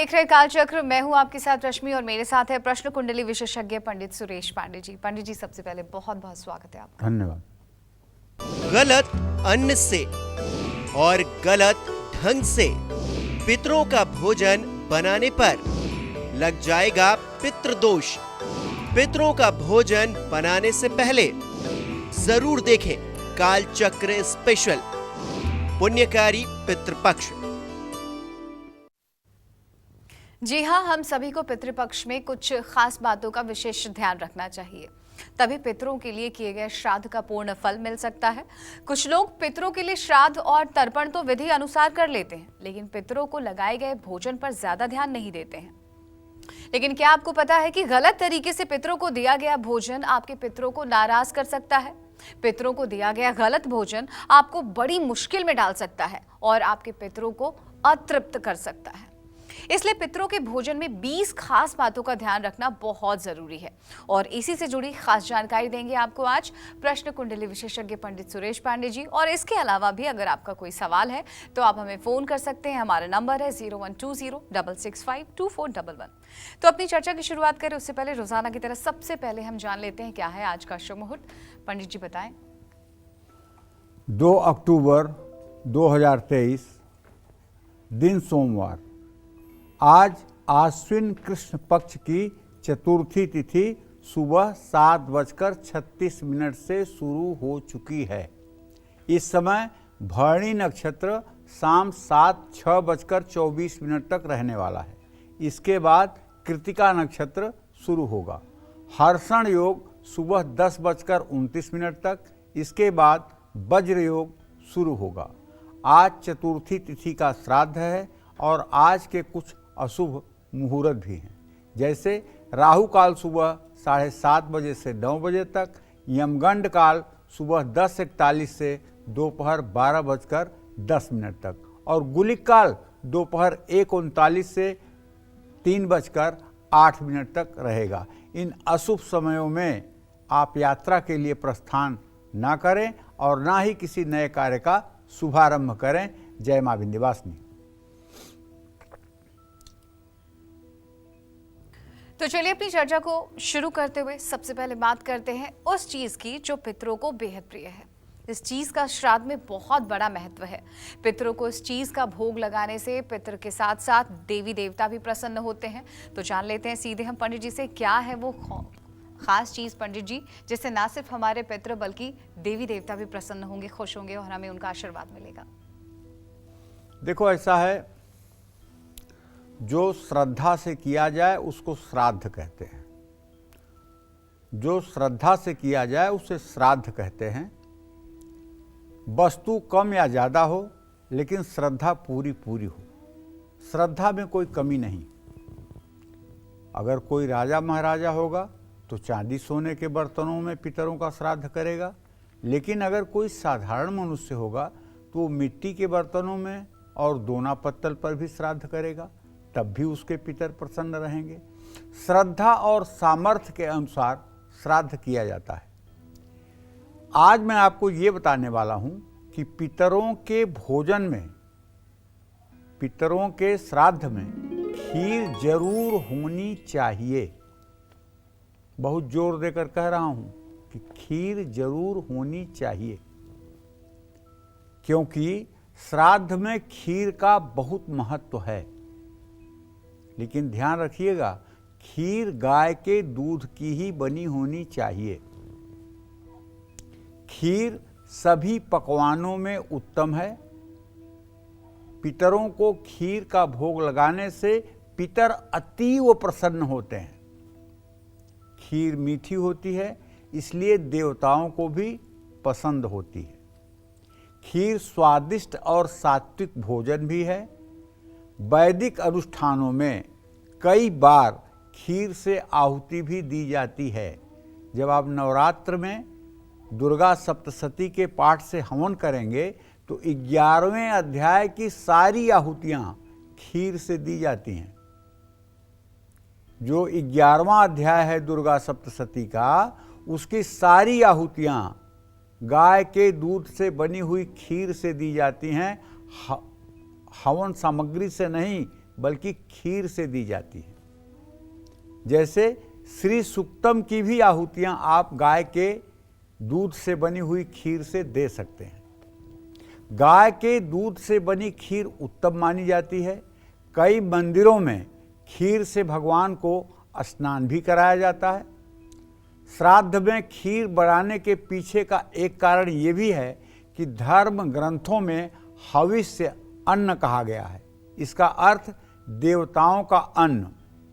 देख रहे कालचक्र। मैं हूं आपके साथ रश्मि और मेरे साथ है प्रश्न कुंडली विशेषज्ञ पंडित सुरेश पांडे जी। पंडित जी, सबसे पहले बहुत बहुत स्वागत है आपका। धन्यवाद। गलत अन्न से और गलत ढंग से पितरों का भोजन बनाने पर लग जाएगा पितृदोष। पितरों का भोजन बनाने से पहले जरूर देखें कालचक्र स्पेशल पुण्यकारी पितृपक्ष। जी हाँ, हम सभी को पितृपक्ष में कुछ खास बातों का विशेष ध्यान रखना चाहिए, तभी पितरों के लिए किए गए श्राद्ध का पूर्ण फल मिल सकता है। कुछ लोग पितरों के लिए श्राद्ध और तर्पण तो विधि अनुसार कर लेते हैं, लेकिन पितरों को लगाए गए भोजन पर ज्यादा ध्यान नहीं देते हैं। लेकिन क्या आपको पता है कि गलत तरीके से पितरों को दिया गया भोजन आपके पितरों को नाराज कर सकता है। पितरों को दिया गया गलत भोजन आपको बड़ी मुश्किल में डाल सकता है और आपके पितरों को अतृप्त कर सकता है। इसलिए पितरों के भोजन में 20 खास बातों का ध्यान रखना बहुत जरूरी है और इसी से जुड़ी खास जानकारी देंगे आपको आज प्रश्न कुंडली विशेषज्ञ पंडित सुरेश पांडे जी। और इसके अलावा भी अगर आपका कोई सवाल है तो आप हमें फोन कर सकते हैं। हमारा नंबर है 012066524111। तो अपनी चर्चा की शुरुआत करें उससे पहले रोजाना की तरह सबसे पहले हम जान लेते हैं क्या है आज का शुभ मुहूर्त। पंडित जी बताएं। 2 अक्टूबर 2023 दिन सोमवार। आज आश्विन कृष्ण पक्ष की चतुर्थी तिथि सुबह 7:36 से शुरू हो चुकी है। इस समय भरणी नक्षत्र शाम 7:06 तक रहने वाला है। इसके बाद कृतिका नक्षत्र शुरू होगा। हर्षण योग सुबह 10:29 तक, इसके बाद वज्र योग शुरू होगा। आज चतुर्थी तिथि का श्राद्ध है और आज के कुछ अशुभ मुहूर्त भी हैं, जैसे राहु काल सुबह 7:30 बजे से 9 बजे तक, यमगंड काल सुबह 10:41 से दोपहर 12:10 तक और गुलिक काल दोपहर 1:39 से 3:08 तक रहेगा। इन अशुभ समयों में आप यात्रा के लिए प्रस्थान ना करें और ना ही किसी नए कार्य का शुभारंभ करें। जय मां विंध्यवासिनी। तो चलिए अपनी चर्चा को शुरू करते हुए सबसे पहले बात करते हैं उस चीज की जो पितरों को बेहद प्रिय है। इस चीज का श्राद्ध में बहुत बड़ा महत्व है। पितरों को इस चीज का भोग लगाने से पितर के साथ साथ देवी देवता भी प्रसन्न होते हैं। तो जान लेते हैं सीधे हम पंडित जी से, क्या है वो खास चीज पंडित जी जिससे ना सिर्फ हमारे पितर बल्कि देवी देवता भी प्रसन्न होंगे, खुश होंगे और हमें उनका आशीर्वाद मिलेगा। देखो, ऐसा है, जो श्रद्धा से किया जाए उसको श्राद्ध कहते हैं। जो श्रद्धा से किया जाए उसे श्राद्ध कहते हैं। वस्तु कम या ज़्यादा हो लेकिन श्रद्धा पूरी पूरी हो। श्रद्धा में कोई कमी नहीं। अगर कोई राजा महाराजा होगा तो चांदी सोने के बर्तनों में पितरों का श्राद्ध करेगा, लेकिन अगर कोई साधारण मनुष्य होगा तो वो मिट्टी के बर्तनों में और दोना पत्तल पर भी श्राद्ध करेगा, तब भी उसके पितर प्रसन्न रहेंगे। श्रद्धा और सामर्थ्य के अनुसार श्राद्ध किया जाता है। आज मैं आपको ये बताने वाला हूं कि पितरों के भोजन में, पितरों के श्राद्ध में खीर जरूर होनी चाहिए। बहुत जोर देकर कह रहा हूं कि खीर जरूर होनी चाहिए, क्योंकि श्राद्ध में खीर का बहुत महत्व है। लेकिन ध्यान रखिएगा, खीर गाय के दूध की ही बनी होनी चाहिए। खीर सभी पकवानों में उत्तम है। पितरों को खीर का भोग लगाने से पितर अतीव प्रसन्न होते हैं। खीर मीठी होती है, इसलिए देवताओं को भी पसंद होती है। खीर स्वादिष्ट और सात्विक भोजन भी है। वैदिक अनुष्ठानों में कई बार खीर से आहुति भी दी जाती है। जब आप नवरात्र में दुर्गा सप्तशती के पाठ से हवन करेंगे तो 11वें अध्याय की सारी आहुतियाँ खीर से दी जाती हैं। जो 11वां अध्याय है दुर्गा सप्तशती का, उसकी सारी आहुतियाँ गाय के दूध से बनी हुई खीर से दी जाती हैं। हवन सामग्री से नहीं, बल्कि खीर से दी जाती है। जैसे श्री सुक्तम की भी आहुतियां आप गाय के दूध से बनी हुई खीर से दे सकते हैं। गाय के दूध से बनी खीर उत्तम मानी जाती है। कई मंदिरों में खीर से भगवान को स्नान भी कराया जाता है। श्राद्ध में खीर बनाने के पीछे का एक कारण ये भी है कि धर्म ग्रंथों में हविष्य अन्न कहा गया है। इसका अर्थ देवताओं का अन्न,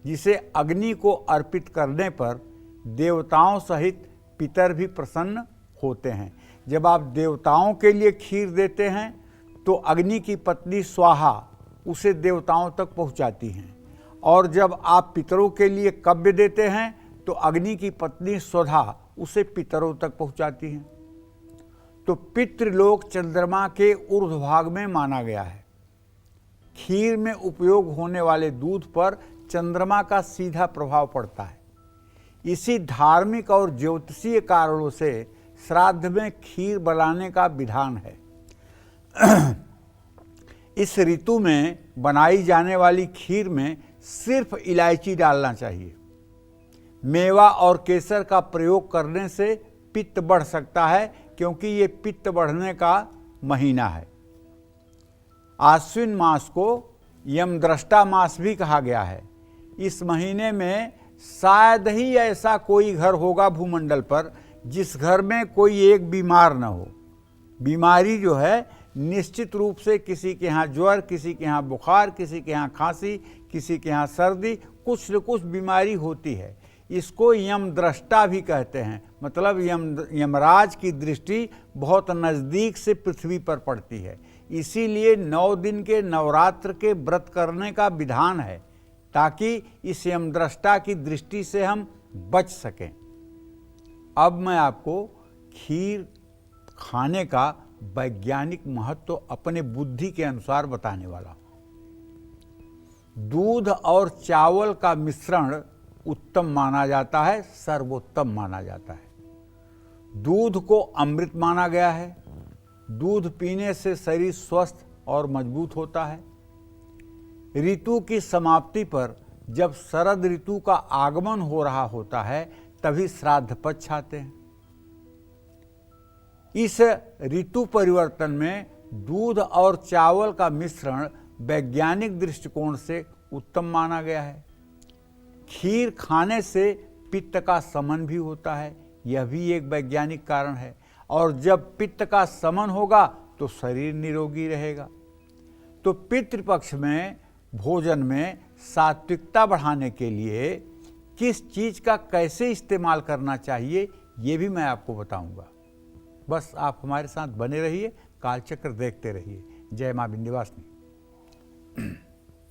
जिसे अग्नि को अर्पित करने पर देवताओं सहित पितर भी प्रसन्न होते हैं। जब आप देवताओं के लिए खीर देते हैं तो अग्नि की पत्नी स्वाहा उसे देवताओं तक पहुंचाती हैं, और जब आप पितरों के लिए कव्य देते हैं तो अग्नि की पत्नी स्वधा उसे पितरों तक पहुंचाती हैं। तो पितृलोक चंद्रमा के ऊर्ध्वभाग में माना गया है। खीर में उपयोग होने वाले दूध पर चंद्रमा का सीधा प्रभाव पड़ता है। इसी धार्मिक और ज्योतिषीय कारणों से श्राद्ध में खीर बनाने का विधान है। इस ऋतु में बनाई जाने वाली खीर में सिर्फ इलायची डालना चाहिए। मेवा और केसर का प्रयोग करने से पित्त बढ़ सकता है, क्योंकि ये पित्त बढ़ने का महीना है। आश्विन मास को यमद्रष्टा मास भी कहा गया है। इस महीने में शायद ही ऐसा कोई घर होगा भूमंडल पर जिस घर में कोई एक बीमार न हो। बीमारी जो है निश्चित रूप से किसी के यहाँ ज्वर, किसी के यहाँ बुखार, किसी के यहाँ खांसी, किसी के यहाँ सर्दी, कुछ न कुछ बीमारी होती है। इसको यमद्रष्टा भी कहते हैं, मतलब यमराज की दृष्टि बहुत नज़दीक से पृथ्वी पर पड़ती है। इसीलिए 9 दिन के नवरात्र के व्रत करने का विधान है, ताकि इस यमद्रष्टा की दृष्टि से हम बच सकें। अब मैं आपको खीर खाने का वैज्ञानिक महत्व अपने बुद्धि के अनुसार बताने वाला हूं। दूध और चावल का मिश्रण उत्तम माना जाता है, सर्वोत्तम माना जाता है। दूध को अमृत माना गया है। दूध पीने से शरीर स्वस्थ और मजबूत होता है। ऋतु की समाप्ति पर जब शरद ऋतु का आगमन हो रहा होता है तभी श्राद्ध पक्ष आते हैं। इस ऋतु परिवर्तन में दूध और चावल का मिश्रण वैज्ञानिक दृष्टिकोण से उत्तम माना गया है। खीर खाने से पित्त का शमन भी होता है, यह भी एक वैज्ञानिक कारण है। और जब पित्त का शमन होगा तो शरीर निरोगी रहेगा। तो पितृपक्ष में भोजन में सात्विकता बढ़ाने के लिए किस चीज़ का कैसे इस्तेमाल करना चाहिए, ये भी मैं आपको बताऊंगा। बस आप हमारे साथ बने रहिए, कालचक्र देखते रहिए। जय मां विंध्यवासिनी।